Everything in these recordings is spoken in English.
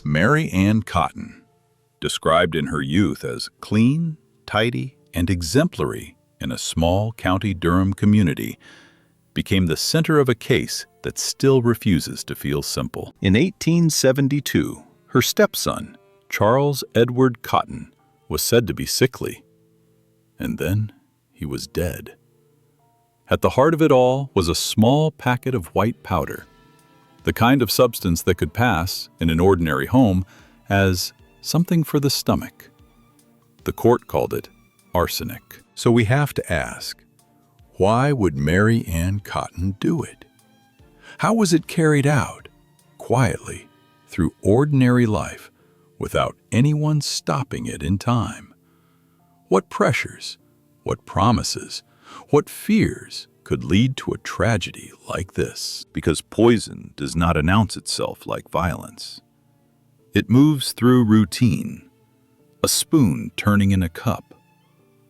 Mary Ann Cotton, described in her youth as clean, tidy, and exemplary in a small county Durham community, became the center of a case that still refuses to feel simple. In 1872, her stepson, Charles Edward Cotton, was said to be sickly, and then he was dead. At the heart of it all was a small packet of white powder, the kind of substance that could pass, in an ordinary home, as something for the stomach. The court called it arsenic. So we have to ask, why would Mary Ann Cotton do it? How was it carried out, quietly, through ordinary life, without anyone stopping it in time? What pressures, what promises, what fears could lead to a tragedy like this? Because poison does not announce itself like violence. It moves through routine, a spoon turning in a cup,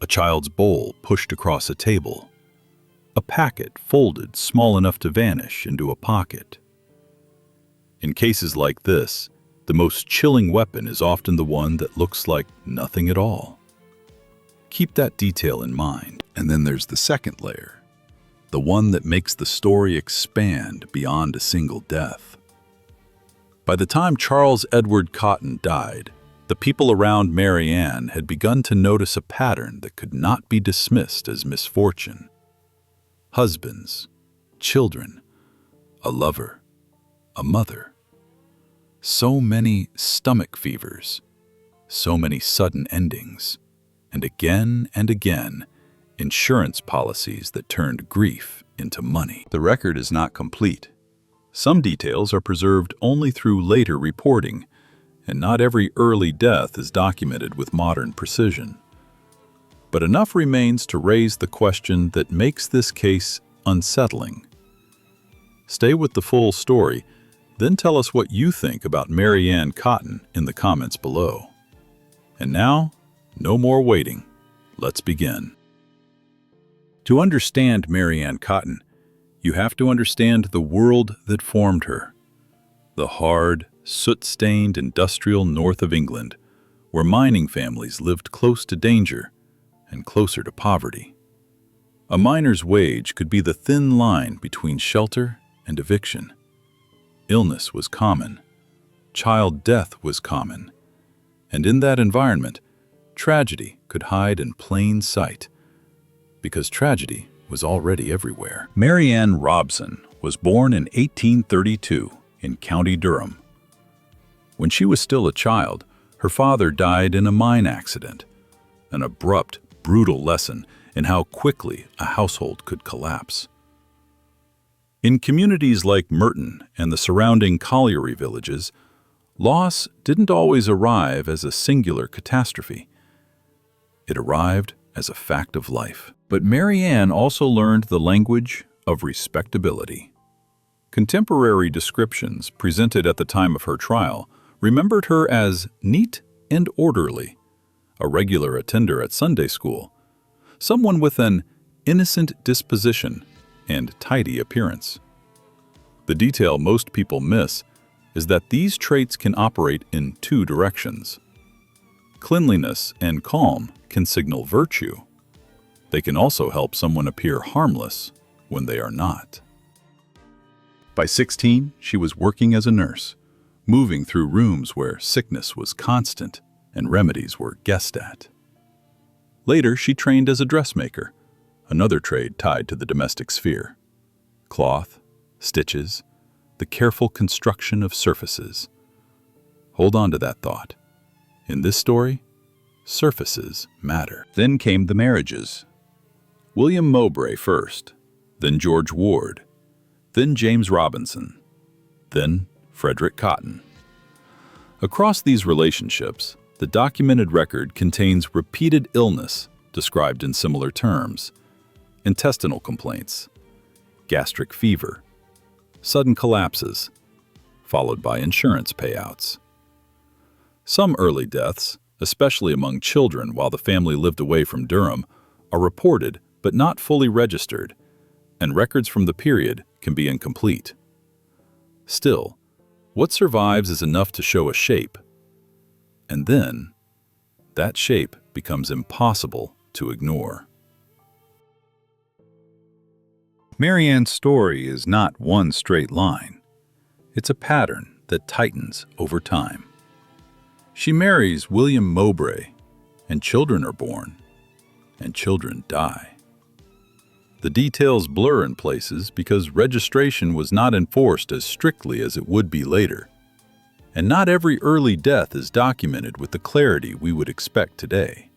a child's bowl pushed across a table, a packet folded small enough to vanish into a pocket. In cases like this, the most chilling weapon is often the one that looks like nothing at all. Keep that detail in mind. And then there's the second layer, the one that makes the story expand beyond a single death. By the time Charles Edward Cotton died, the people around Mary Ann had begun to notice a pattern that could not be dismissed as misfortune. Husbands, children, a lover, a mother. So many stomach fevers, so many sudden endings, and again, insurance policies that turned grief into money. The record is not complete. Some details are preserved only through later reporting, and not every early death is documented with modern precision. But enough remains to raise the question that makes this case unsettling. Stay with the full story, then tell us what you think about Mary Ann Cotton in the comments below. And now, no more waiting. Let's begin. To understand Mary Ann Cotton, you have to understand the world that formed her. The hard, soot-stained industrial north of England, where mining families lived close to danger and closer to poverty. A miner's wage could be the thin line between shelter and eviction. Illness was common. Child death was common. And in that environment, tragedy could hide in plain sight, because tragedy was already everywhere. Mary Ann Robson was born in 1832 in County Durham. When she was still a child, her father died in a mine accident, an abrupt, brutal lesson in how quickly a household could collapse. In communities like Merton and the surrounding colliery villages, loss didn't always arrive as a singular catastrophe. It arrived as a fact of life. But Mary Ann also learned the language of respectability. Contemporary descriptions presented at the time of her trial remembered her as neat and orderly, a regular attender at Sunday school, someone with an innocent disposition and tidy appearance. The detail most people miss is that these traits can operate in two directions. Cleanliness and calm can signal virtue. They can also help someone appear harmless when they are not. By 16, she was working as a nurse, moving through rooms where sickness was constant and remedies were guessed at. Later, she trained as a dressmaker, another trade tied to the domestic sphere. Cloth, stitches, the careful construction of surfaces. Hold on to that thought. In this story, surfaces matter. Then came the marriages. William Mowbray first, then George Ward, then James Robinson, then Frederick Cotton. Across these relationships, the documented record contains repeated illness described in similar terms, intestinal complaints, gastric fever, sudden collapses, followed by insurance payouts. Some early deaths, especially among children while the family lived away from Durham, are reported but not fully registered, and records from the period can be incomplete. Still, What survives is enough to show a shape, and then that shape becomes impossible to ignore. Mary Ann's story is not one straight line. It's a pattern that tightens over time. She marries William Mowbray, and children are born, and children die. The details blur in places because registration was not enforced as strictly as it would be later. And not every early death is documented with the clarity we would expect today.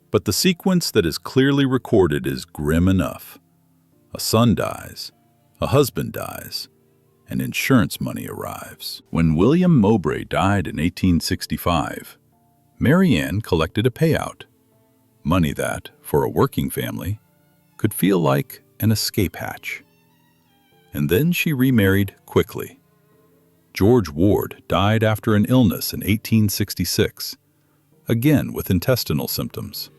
But the sequence that is clearly recorded is grim enough. A son dies, a husband dies, and insurance money arrives. When William Mowbray died in 1865, Mary Ann collected a payout, money that, for a working family, could feel like an escape hatch. And then she remarried quickly. George Ward died after an illness in 1866, again with intestinal symptoms.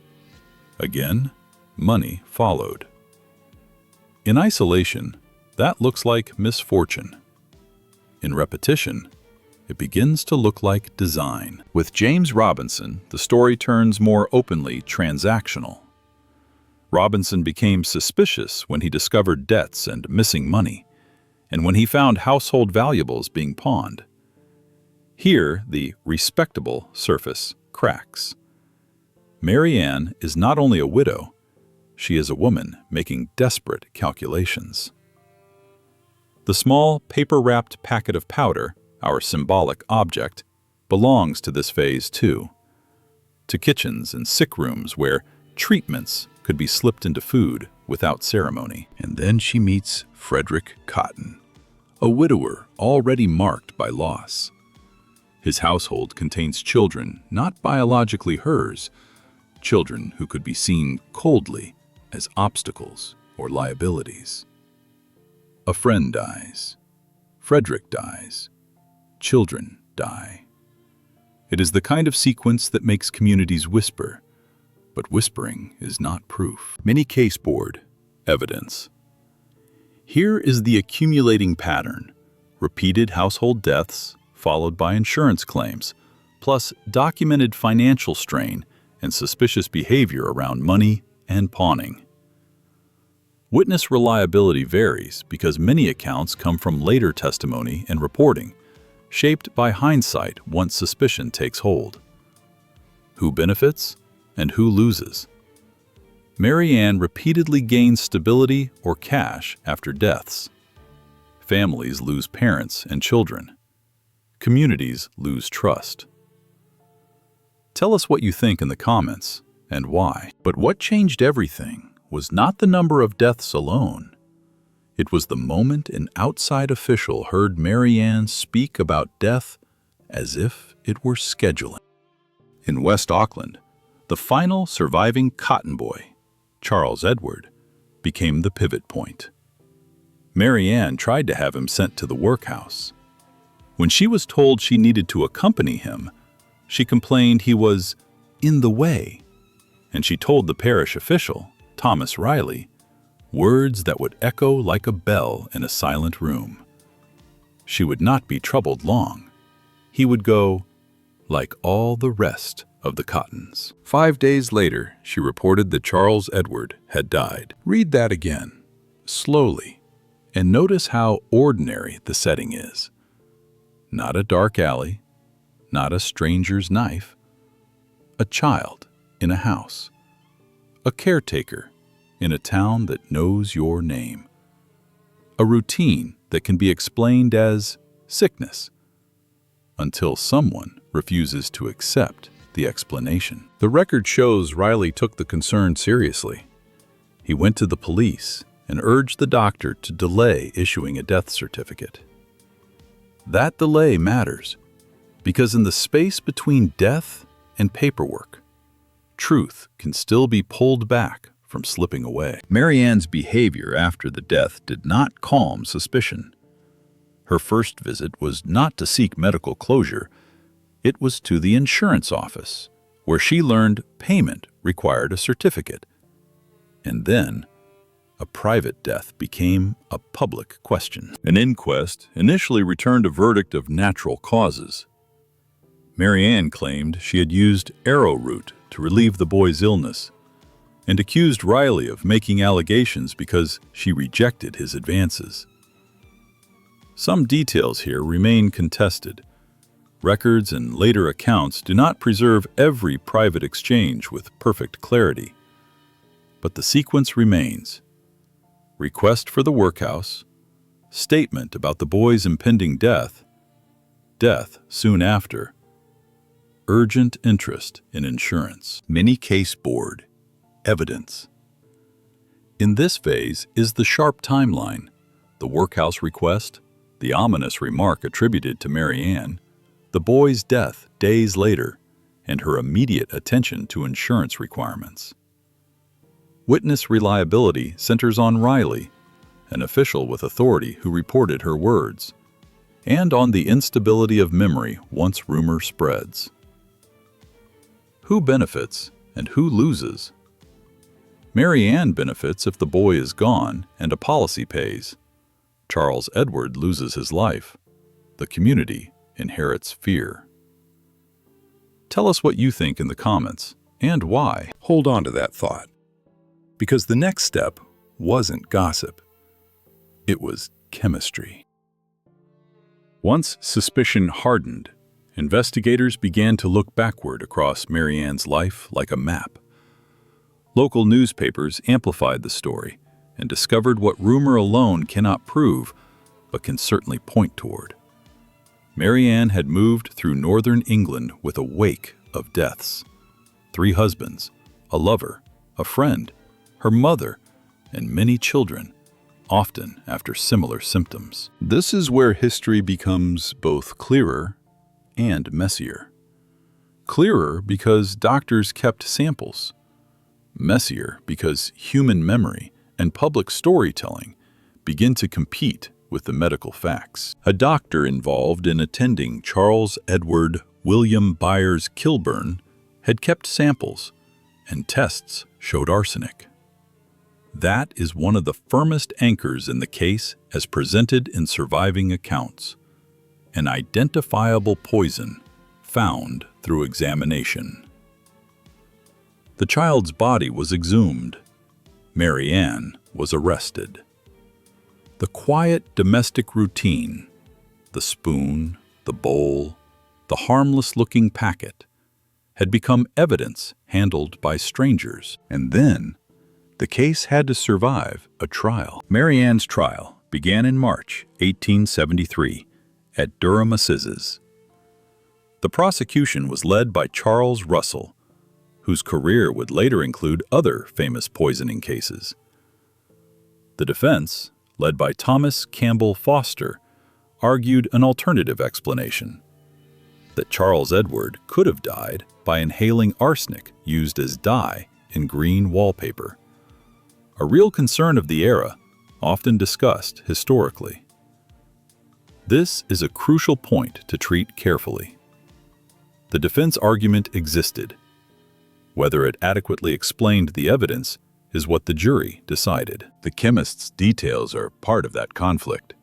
Again, money followed. In isolation, that looks like misfortune. In repetition, it begins to look like design. With James Robinson, the story turns more openly transactional. Robinson became suspicious when he discovered debts and missing money, and when he found household valuables being pawned. Here, the respectable surface cracks. Mary Ann is not only a widow, she is a woman making desperate calculations. The small paper-wrapped packet of powder, our symbolic object, belongs to this phase too. To kitchens and sick rooms where treatments could be slipped into food without ceremony. And then she meets Frederick Cotton, a widower already marked by loss. His household contains children not biologically hers, children who could be seen coldly as obstacles or liabilities. A friend dies. Frederick dies. Children die. It is the kind of sequence that makes communities whisper, but whispering is not proof. Mini caseboard, evidence. Here is the accumulating pattern: repeated household deaths followed by insurance claims, plus documented financial strain and suspicious behavior around money and pawning. Witness reliability varies because many accounts come from later testimony and reporting, shaped by hindsight once suspicion takes hold. Who benefits and who loses? Mary Ann repeatedly gains stability or cash after deaths. Families lose parents and children. Communities lose trust. Tell us what you think in the comments and why. But what changed everything was not the number of deaths alone. It was the moment an outside official heard Mary Ann speak about death as if it were scheduling. In West Auckland, the final surviving cotton boy, Charles Edward, became the pivot point. Mary Ann tried to have him sent to the workhouse. When she was told she needed to accompany him, she complained he was in the way, and she told the parish official, Thomas Riley, words that would echo like a bell in a silent room. She would not be troubled long. He would go like all the rest of the Cottons. 5 days later, she reported that Charles Edward had died. Read that again, slowly, and notice how ordinary the setting is. Not a dark alley, not a stranger's knife. A child in a house. A caretaker in a town that knows your name. A routine that can be explained as sickness, until someone refuses to accept the explanation. The record shows Riley took the concern seriously. He went to the police and urged the doctor to delay issuing a death certificate. That delay matters because in the space between death and paperwork, truth can still be pulled back from slipping away. Mary Ann's behavior after the death did not calm suspicion. Her first visit was not to seek medical closure. It was to the insurance office, where she learned payment required a certificate. And then, a private death became a public question. An inquest initially returned a verdict of natural causes. Mary Ann claimed she had used arrowroot to relieve the boy's illness and accused Riley of making allegations because she rejected his advances. Some details here remain contested. Records and later accounts do not preserve every private exchange with perfect clarity. But the sequence remains: request for the workhouse, statement about the boy's impending death, death soon after, urgent interest in insurance. Mini case board, evidence. In this phase is the sharp timeline, the workhouse request, the ominous remark attributed to Mary Ann, the boy's death days later, and her immediate attention to insurance requirements. Witness reliability centers on Riley, an official with authority who reported her words, and on the instability of memory once rumor spreads. Who benefits and who loses? Mary Ann benefits if the boy is gone and a policy pays. Charles Edward loses his life. The community inherits fear. Tell us what you think in the comments and why. Hold on to that thought, because the next step wasn't gossip. It was chemistry. Once suspicion hardened, investigators began to look backward across Mary Ann's life like a map. Local newspapers amplified the story and discovered what rumor alone cannot prove, but can certainly point toward. Mary Ann had moved through northern England with a wake of deaths. 3 husbands, a lover, a friend, her mother, and many children, often after similar symptoms. This is where history becomes both clearer and messier. Clearer because doctors kept samples. Messier because human memory and public storytelling begin to compete with the medical facts. A doctor involved in attending Charles Edward William Byers Kilburn had kept samples, and tests showed arsenic. That is one of the firmest anchors in the case as presented in surviving accounts. An identifiable poison found through examination. The child's body was exhumed. Mary Ann was arrested. The quiet domestic routine, the spoon, the bowl, the harmless-looking packet, had become evidence handled by strangers. And then, the case had to survive a trial. Mary Ann's trial began in March 1873 at Durham Assizes. The prosecution was led by Charles Russell, whose career would later include other famous poisoning cases. The defense, led by Thomas Campbell Foster, argued an alternative explanation, that Charles Edward could have died by inhaling arsenic used as dye in green wallpaper, a real concern of the era, often discussed historically. This is a crucial point to treat carefully. The defense argument existed. Whether it adequately explained the evidence is what the jury decided. The chemist's details are part of that conflict.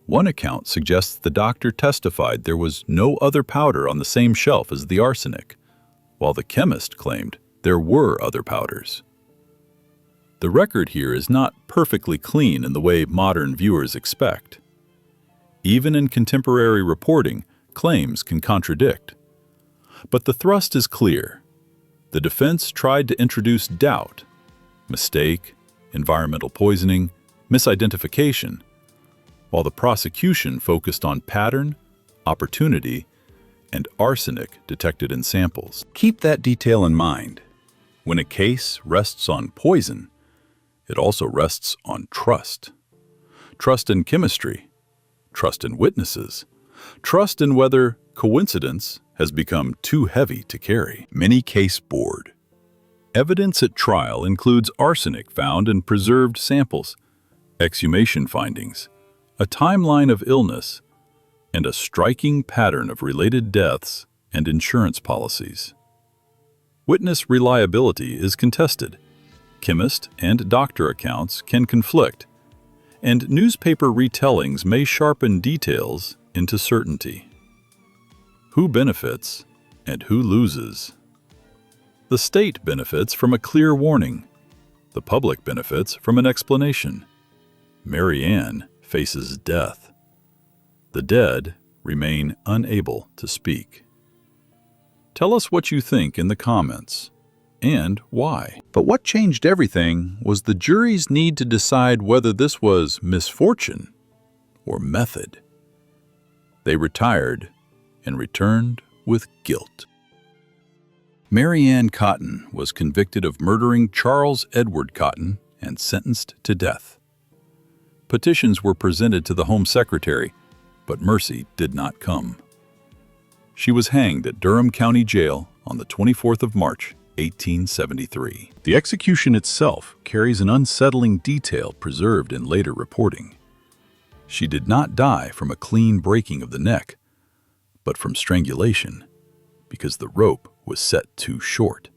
One account suggests the doctor testified there was no other powder on the same shelf as the arsenic, while the chemist claimed there were other powders. The record here is not perfectly clean in the way modern viewers expect. Even in contemporary reporting, claims can contradict. But the thrust is clear. The defense tried to introduce doubt, mistake, environmental poisoning, misidentification, while the prosecution focused on pattern, opportunity, and arsenic detected in samples. Keep that detail in mind. When a case rests on poison, it also rests on trust. Trust in chemistry, trust in witnesses, trust in whether coincidence has become too heavy to carry. Mini case board. Evidence at trial includes arsenic found in preserved samples, exhumation findings, a timeline of illness, and a striking pattern of related deaths and insurance policies. Witness reliability is contested. Chemist and doctor accounts can conflict, and newspaper retellings may sharpen details into certainty. Who benefits and who loses? The state benefits from a clear warning. The public benefits from an explanation. Mary Ann faces death. The dead remain unable to speak. Tell us what you think in the comments and why. But what changed everything was the jury's need to decide whether this was misfortune or method. They retired and returned with guilt. Mary Ann Cotton was convicted of murdering Charles Edward Cotton and sentenced to death. Petitions were presented to the Home Secretary, but mercy did not come. She was hanged at Durham County Jail on the 24th of March, 1873. The execution itself carries an unsettling detail preserved in later reporting. She did not die from a clean breaking of the neck, but from strangulation, because the rope was set too short,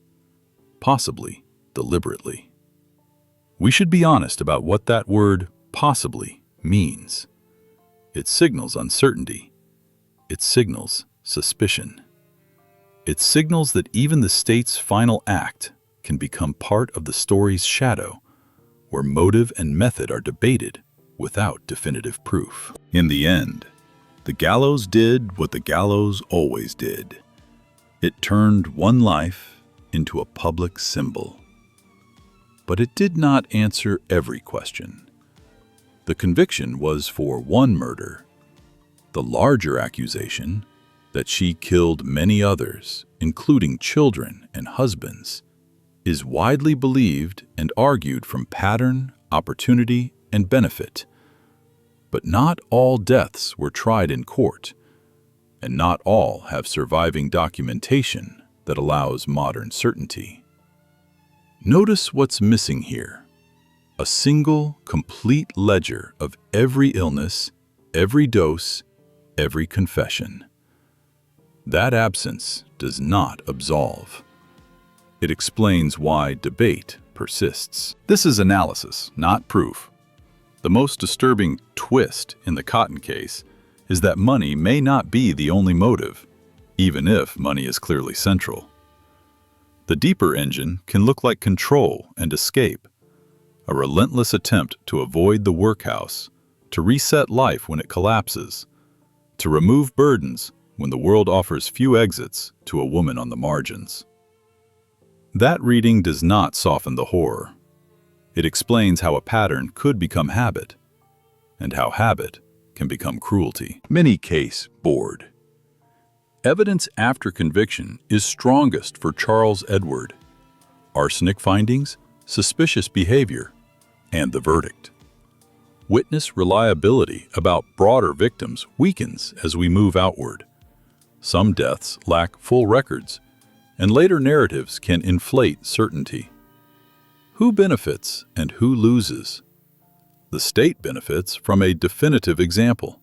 possibly deliberately. We should be honest about what that word possibly means. It signals uncertainty. It signals suspicion. It signals that even the state's final act can become part of the story's shadow, where motive and method are debated without definitive proof. In the end, the gallows did what the gallows always did. It turned one life into a public symbol. But it did not answer every question. The conviction was for one murder. The larger accusation, that she killed many others, including children and husbands, is widely believed and argued from pattern, opportunity, and benefit. But not all deaths were tried in court, and not all have surviving documentation that allows modern certainty. Notice what's missing here: a single, complete ledger of every illness, every dose, every confession. That absence does not absolve. It explains why debate persists. This is analysis, not proof. The most disturbing twist in the Cotton case is that money may not be the only motive, even if money is clearly central. The deeper engine can look like control and escape, a relentless attempt to avoid the workhouse, to reset life when it collapses, to remove burdens when the world offers few exits to a woman on the margins. That reading does not soften the horror. It explains how a pattern could become habit, and how habit can become cruelty. Mini case board. Evidence after conviction is strongest for Charles Edward. Arsenic findings, suspicious behavior, and the verdict. Witness reliability about broader victims weakens as we move outward. Some deaths lack full records, and later narratives can inflate certainty. Who benefits and who loses? The state benefits from a definitive example.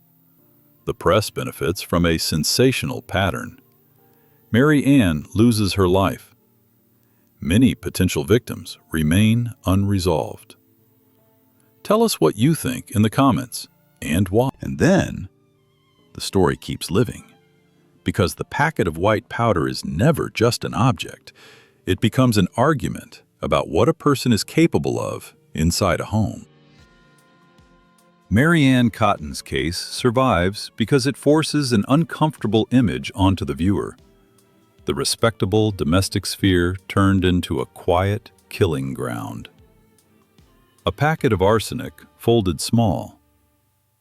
The press benefits from a sensational pattern. Mary Ann loses her life. Many potential victims remain unresolved. Tell us what you think in the comments and why. And then, the story keeps living. Because the packet of white powder is never just an object. It becomes an argument about what a person is capable of inside a home. Mary Ann Cotton's case survives because it forces an uncomfortable image onto the viewer. The respectable domestic sphere turned into a quiet killing ground. A packet of arsenic folded small,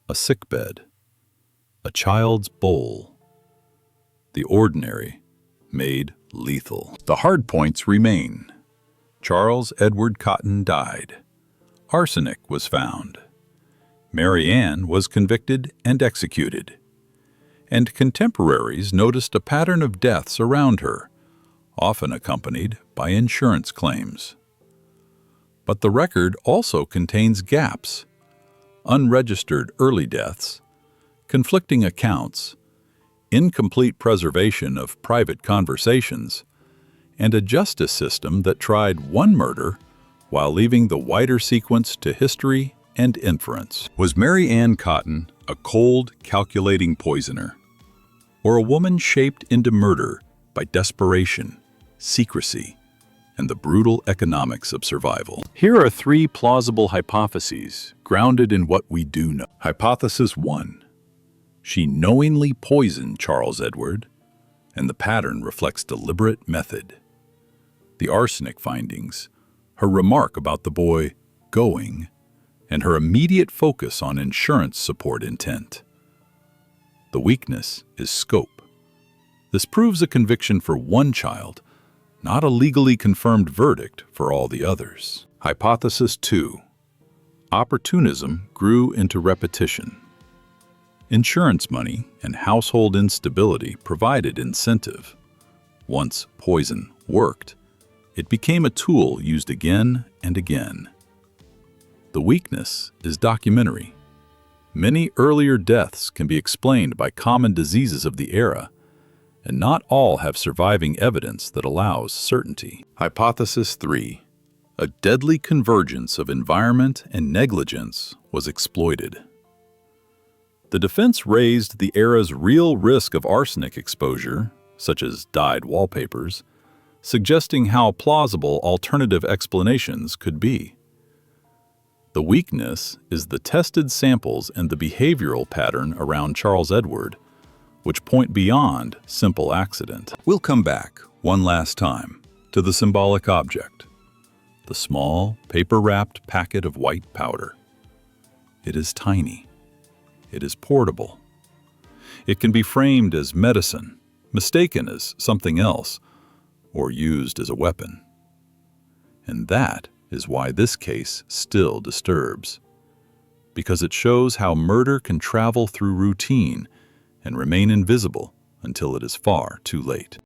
a sickbed, a child's bowl. The ordinary made lethal. The hard points remain. Charles Edward Cotton died. Arsenic was found. Mary Ann was convicted and executed. And contemporaries noticed a pattern of deaths around her, often accompanied by insurance claims. But the record also contains gaps: unregistered early deaths, conflicting accounts, incomplete preservation of private conversations, and a justice system that tried one murder while leaving the wider sequence to history and inference. Was Mary Ann Cotton a cold, calculating poisoner, or a woman shaped into murder by desperation, secrecy, and the brutal economics of survival? Here are 3 plausible hypotheses grounded in what we do know. Hypothesis 1. She knowingly poisoned Charles Edward, and the pattern reflects deliberate method. The arsenic findings, her remark about the boy going, and her immediate focus on insurance support intent. The weakness is scope. This proves a conviction for one child, not a legally confirmed verdict for all the others. Hypothesis 2. Opportunism grew into repetition. Insurance money and household instability provided incentive. Once poison worked, it became a tool used again and again. The weakness is documentary. Many earlier deaths can be explained by common diseases of the era, and not all have surviving evidence that allows certainty. Hypothesis 3. A deadly convergence of environment and negligence was exploited. The defense raised the era's real risk of arsenic exposure, such as dyed wallpapers, suggesting how plausible alternative explanations could be. The weakness is the tested samples and the behavioral pattern around Charles Edward, which point beyond simple accident. We'll come back, one last time, to the symbolic object, the small, paper-wrapped packet of white powder. It is tiny. It is portable. It can be framed as medicine, mistaken as something else, or used as a weapon. And that is why this case still disturbs, because it shows how murder can travel through routine and remain invisible until it is far too late.